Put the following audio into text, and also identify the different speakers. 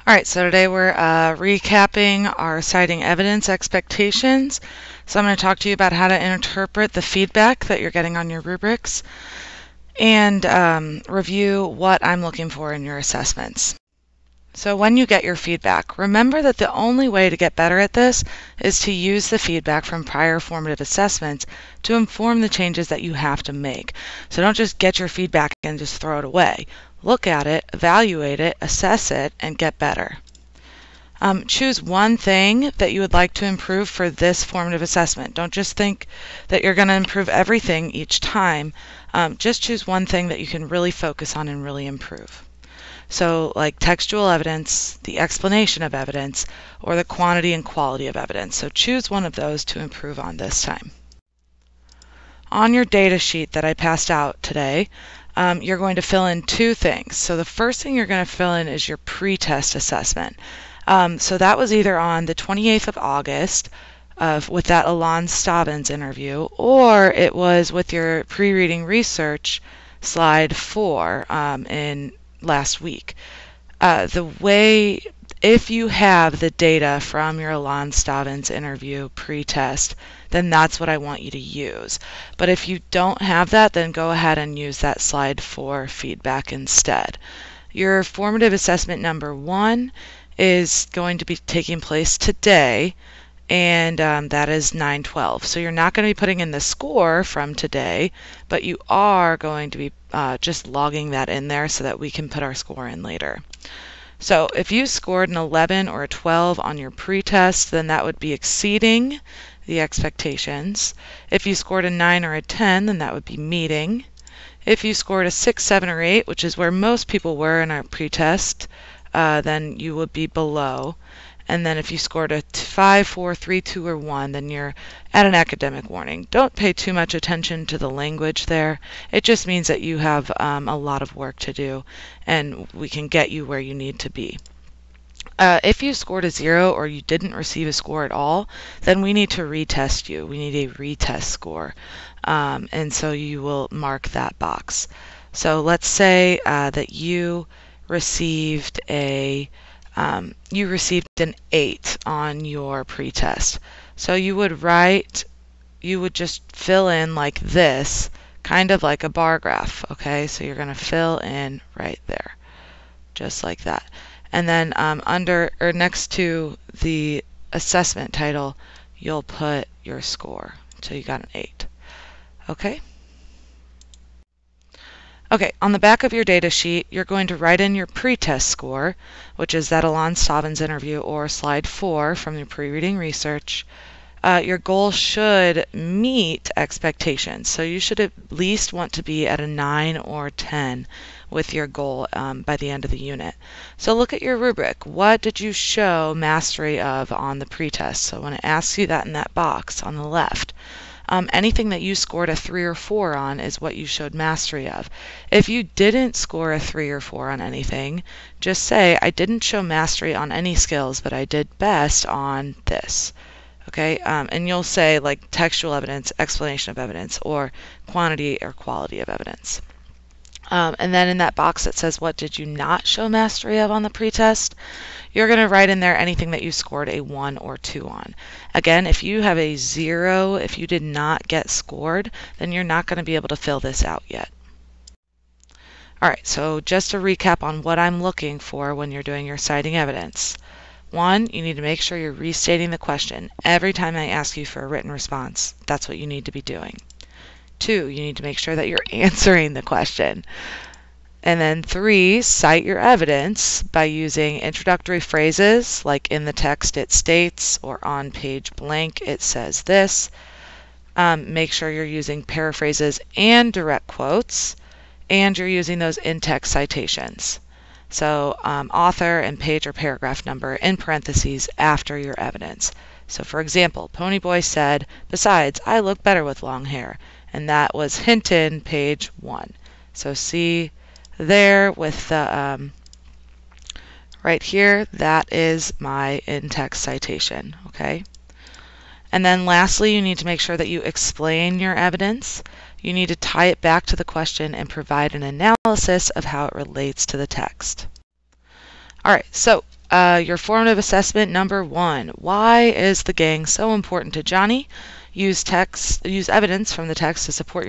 Speaker 1: All right, so today we're recapping our citing evidence expectations. So I'm going to talk to you about how to interpret the feedback that you're getting on your rubrics and review what I'm looking for in your assessments. So when you get your feedback, remember that the only way to get better at this is to use the feedback from prior formative assessments to inform the changes that you have to make. So don't just get your feedback and just throw it away. Look at it, evaluate it, assess it, and get better. Choose one thing that you would like to improve for this formative assessment. Don't just think that you're going to improve everything each time. Just choose one thing that you can really focus on and really improve. So like textual evidence, the explanation of evidence, or the quantity and quality of evidence. So choose one of those to improve on this time. On your data sheet that I passed out today, you're going to fill in two things. So the first thing you're going to fill in is your pre-test assessment. So that was either on the 28th of August with that Alon Stavins interview, or it was with your pre-reading research slide 4 in last week. If you have the data from your Alon Stavins interview pre-test, then that's what I want you to use. But if you don't have that, then go ahead and use that slide 4 feedback instead. Your formative assessment number 1 is going to be taking place today, and that is 9/12. So you're not going to be putting in the score from today, but you are going to be just logging that in there so that we can put our score in later. So if you scored an 11 or a 12 on your pre-test, then that would be exceeding the expectations. If you scored a 9 or a 10, then that would be meeting. If you scored a 6, 7, or 8, which is where most people were in our pre-test, then you would be below. And then if you scored a 5, 4, 3, 2, or 1, then you're at an academic warning. Don't pay too much attention to the language there. It just means that you have a lot of work to do, and we can get you where you need to be. If you scored a 0 or you didn't receive a score at all, then we need to retest you. We need a retest score. And so you will mark that box. So let's say that you received an 8 on your pretest. So you would just fill in like this, kind of like a bar graph, okay? So you're going to fill in right there, just like that. And then under or next to the assessment title, you'll put your score. So you got an 8, okay? Okay, on the back of your data sheet, you're going to write in your pretest score, which is that Alon Stavins interview or slide 4 from your pre-reading research. Your goal should meet expectations. So you should at least want to be at a 9 or 10 with your goal by the end of the unit. So look at your rubric. What did you show mastery of on the pretest? So when it asks you that in that box on the left, anything that you scored a 3 or 4 on is what you showed mastery of. If you didn't score a 3 or 4 on anything, just say, I didn't show mastery on any skills, but I did best on this. Okay, and you'll say like textual evidence, explanation of evidence, or quantity or quality of evidence. And then in that box that says, what did you not show mastery of on the pretest? You're going to write in there anything that you scored a 1 or 2 on. Again, if you have a 0, if you did not get scored, then you're not going to be able to fill this out yet. All right, so just to recap on what I'm looking for when you're doing your citing evidence. 1, you need to make sure you're restating the question. Every time I ask you for a written response, that's what you need to be doing. 2, you need to make sure that you're answering the question. And then 3, cite your evidence by using introductory phrases like in the text it states or on page blank it says this. Make sure you're using paraphrases and direct quotes, and you're using those in-text citations. So author and page or paragraph number in parentheses after your evidence. So for example, Ponyboy said, besides, I look better with long hair. And that was Hinton, page 1. So see there with the right here, that is my in-text citation, okay? And then lastly, you need to make sure that you explain your evidence. You need to tie it back to the question and provide an analysis of how it relates to the text. All right, so Your formative assessment number 1. Why is the gang so important to Johnny? Use evidence from the text to support